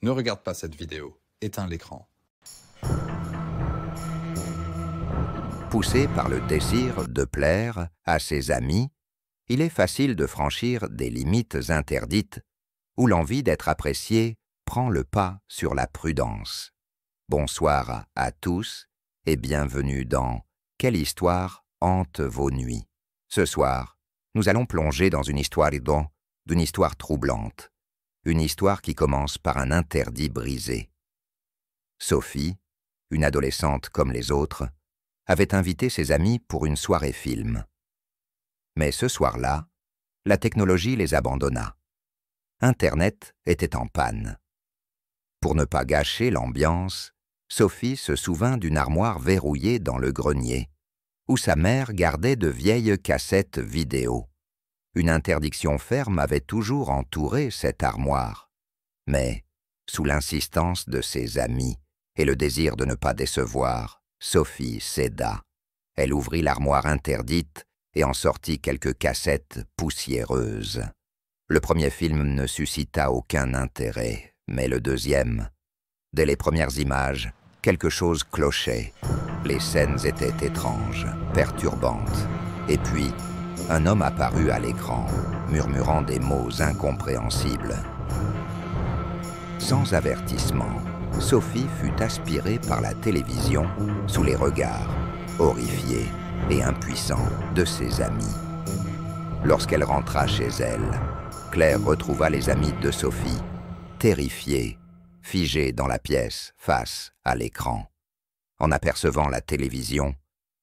Ne regarde pas cette vidéo. Éteins l'écran. Poussé par le désir de plaire à ses amis, il est facile de franchir des limites interdites où l'envie d'être apprécié prend le pas sur la prudence. Bonsoir à tous et bienvenue dans « Quelle histoire hante vos nuits ?» Ce soir, nous allons plonger dans une histoire d'une histoire troublante, une histoire qui commence par un interdit brisé. Sophie, une adolescente comme les autres, avait invité ses amis pour une soirée film. Mais ce soir-là, la technologie les abandonna. Internet était en panne. Pour ne pas gâcher l'ambiance, Sophie se souvint d'une armoire verrouillée dans le grenier, où sa mère gardait de vieilles cassettes vidéo. Une interdiction ferme avait toujours entouré cette armoire. Mais, sous l'insistance de ses amis et le désir de ne pas décevoir, Sophie céda. Elle ouvrit l'armoire interdite et en sortit quelques cassettes poussiéreuses. Le premier film ne suscita aucun intérêt, mais le deuxième. Dès les premières images, quelque chose clochait. Les scènes étaient étranges, perturbantes. Et puis, un homme apparut à l'écran, murmurant des mots incompréhensibles. Sans avertissement, Sophie fut aspirée par la télévision sous les regards, horrifiés et impuissants de ses amis. Lorsqu'elle rentra chez elle, Claire retrouva les amis de Sophie, terrifiés, figés dans la pièce face à l'écran. En apercevant la télévision,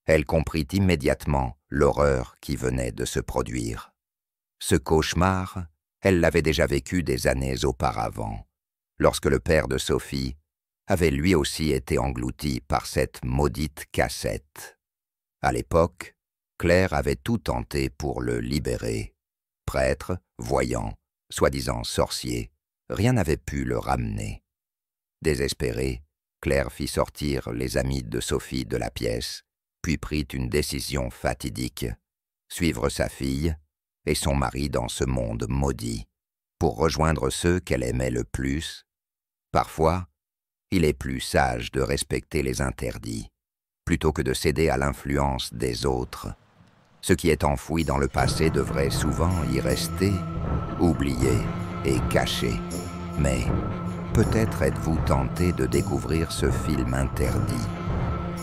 elle comprit immédiatement l'horreur qui venait de se produire. Ce cauchemar, elle l'avait déjà vécu des années auparavant, lorsque le père de Sophie avait lui aussi été englouti par cette maudite cassette. À l'époque, Claire avait tout tenté pour le libérer. Prêtre, voyant, soi-disant sorcier, rien n'avait pu le ramener. Désespérée, Claire fit sortir les amis de Sophie de la pièce, puis prit une décision fatidique, suivre sa fille et son mari dans ce monde maudit, pour rejoindre ceux qu'elle aimait le plus. Parfois, il est plus sage de respecter les interdits, plutôt que de céder à l'influence des autres. Ce qui est enfoui dans le passé devrait souvent y rester, oublié et caché. Mais peut-être êtes-vous tenté de découvrir ce film interdit.